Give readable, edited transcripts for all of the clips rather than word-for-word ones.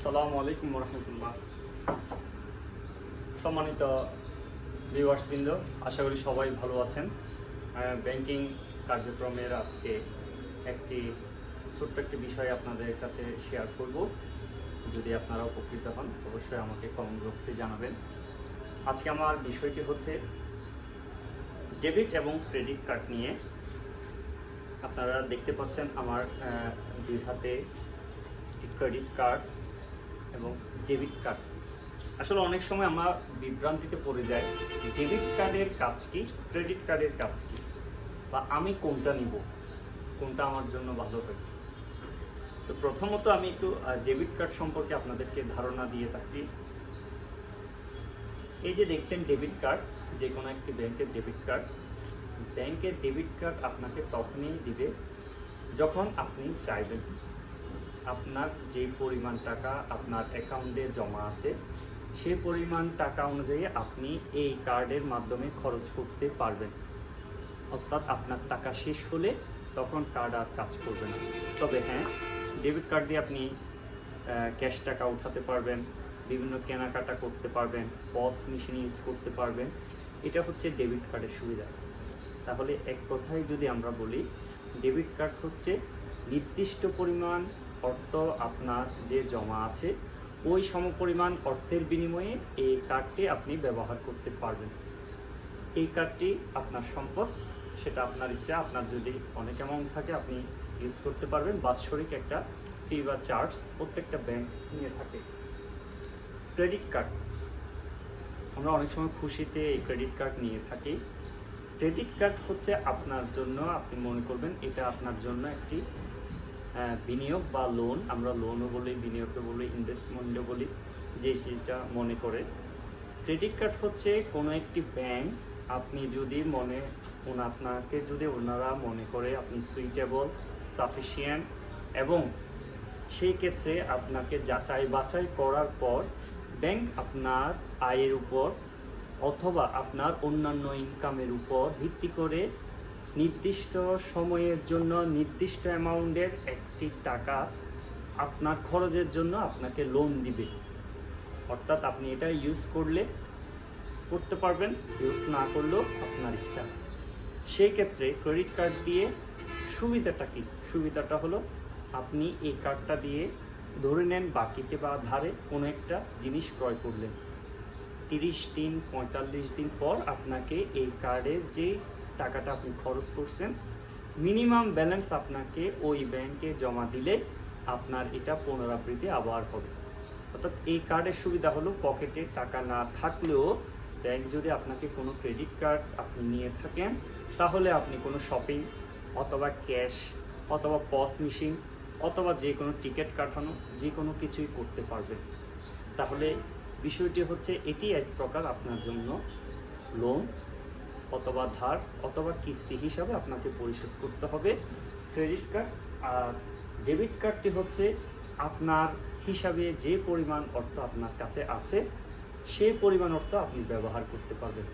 আসসালামু আলাইকুম রহমতুল্লাহ। সম্মানিত ভিউয়ার্সবৃন্দ, আশা করি সবাই ভালো আছেন। ব্যাংকিং কার্যক্রমের আজকে ছোট্ট একটি বিষয় আপনাদের কাছে শেয়ার করব। যদি আপনারা উপকৃত হন অবশ্যই আমাকে কমেন্ট বক্সে জানাবেন। আজকে আমার বিষয়টি হচ্ছে ডেবিট এবং ক্রেডিট কার্ড নিয়ে। আপনারা দেখতে পাচ্ছেন আমার দুই হাতে ক্রেডিট কার্ড এবং ডেবিট কার্ড। আসলে অনেক সময় আমরা বিভ্রান্তিতে পড়ে যাই, ডেবিট কার্ডের কাজ কি, ক্রেডিট কার্ডের কাজ কি, বা আমি কোনটা নিব, কোনটা আমার জন্য ভালো হবে। তো প্রথমত আমি একটু ডেবিট কার্ড সম্পর্কে আপনাদেরকে ধারণা দিয়ে থাকি। এই যে দেখছেন ডেবিট কার্ড, যে কোনো একটি ব্যাংকের ডেবিট কার্ড। ব্যাংকের ডেবিট কার্ড আপনাকে তখনই দিবে যখন আপনি চাইবেন। আপনার যে পরিমাণ টাকা আপনার অ্যাকাউন্টে জমা আছে সেই পরিমাণ টাকা অনুযায়ী আপনি এই কার্ডের মাধ্যমে খরচ করতে পারবেন। অর্থাৎ আপনার টাকা শেষ হলে তখন কার্ড আর কাজ করবে না। তবে হ্যাঁ, ডেবিট কার্ড দিয়ে আপনি ক্যাশ টাকা উঠাতে পারবেন, বিভিন্ন কেনাকাটা করতে পারবেন, পস মেশিন ইউজ করতে পারবেন। এটা হচ্ছে ডেবিট কার্ডের সুবিধা। তাহলে এক কথায় যদি আমরা বলি, ডেবিট কার্ড হচ্ছে নির্দিষ্ট পরিমাণ অর্থ আপনার যে জমা আছে ওই সমপরিমাণ অর্থের বিনিময়ে এই কার্ডটি আপনি ব্যবহার করতে পারবেন। এই কার্ডটি আপনার সম্পদ, সেটা আপনার ইচ্ছা। আপনার যদি অনেক অ্যামাউন্ট থাকে আপনি ইউজ করতে পারবেন। বাৎসরিক একটা ফি বা চার্জ প্রত্যেকটা ব্যাংক নিয়ে থাকে। ক্রেডিট কার্ড, আমরা অনেক সময় খুশিতে এই ক্রেডিট কার্ড নিয়ে থাকি। ক্রেডিট কার্ড হচ্ছে আপনার জন্য, আপনি মনে করবেন এটা আপনার জন্য একটি বিনিয়োগ বা লোন। আমরা লোনও বলি, বিনিয়োগও বলি, ইনভেস্টমেন্টও বলি, যে সেটা মনে করে। ক্রেডিট কার্ড হচ্ছে কোনো একটি ব্যাংক, আপনি যদি আপনাকে যদি ওনারা মনে করে আপনি সুইটেবল, সাফিসিয়েন্ট, এবং সেই ক্ষেত্রে আপনাকে যাচাই বাছাই করার পর ব্যাংক আপনার আয়ের উপর অথবা আপনার অন্যান্য ইনকামের উপর ভিত্তি করে নির্দিষ্ট সময়ের জন্য নির্দিষ্ট অ্যামাউন্টের একটি টাকা আপনার খরচের জন্য আপনাকে লোন দিবে। অর্থাৎ আপনি এটা ইউজ করতে পারবেন, ইউজ না করলেও আপনার ইচ্ছা। সেই ক্ষেত্রে ক্রেডিট কার্ড দিয়ে সুবিধাটা কি? সুবিধাটা হলো, আপনি এই কার্ডটা দিয়ে ধরে নেন বাকিতে বা ধারে কোনো একটা জিনিস ক্রয় করলেন, 30 দিন 45 দিন পর আপনাকে এই কার্ডের যে টাকাটা আপনি খরচ করছেন মিনিমাম ব্যালেন্স আপনাকে ওই ব্যাংকে জমা দিলে আপনার এটা পুনরাবৃত্তি আবার হবে। অর্থাৎ এই কার্ডের সুবিধা হলো, পকেটে টাকা না থাকলেও ব্যাংক যদি আপনাকে কোনো ক্রেডিট কার্ড আপনি নিয়ে থাকেন তাহলে আপনি কোনো শপিং অথবা ক্যাশ অথবা পস মেশিন অথবা যে কোনো টিকিট কাটানো যে কোনো কিছুই করতে পারবেন। তাহলে বিষয়টি হচ্ছে, এটি এক প্রকার আপনার জন্য লোন অথবা ধার অথবা কিস্তি হিসাবে আপনাকে পরিশোধ করতে হবে ক্রেডিট কার্ড। আর ডেবিট কার্ডটি হচ্ছে আপনার হিসাবে যে পরিমাণ অর্থ আপনার কাছে আছে সেই পরিমাণ অর্থ আপনি ব্যবহার করতে পারবেন।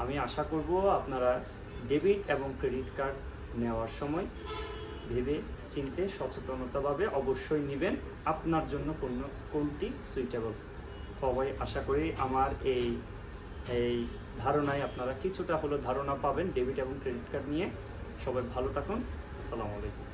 আমি আশা করব আপনারা ডেবিট এবং ক্রেডিট কার্ড নেওয়ার সময় ভেবে চিন্তে সচেতনতাভাবে অবশ্যই নেবেন আপনার জন্য কোনটি সুইটেবল। সবাই আশা করি আমার এই ধারণায় আপনারা কিছুটা হলো ধারণা পাবেন ডেবিট এবং ক্রেডিট কার্ড নিয়ে। সবাই ভালো থাকুন। আসসালামু আলাইকুম।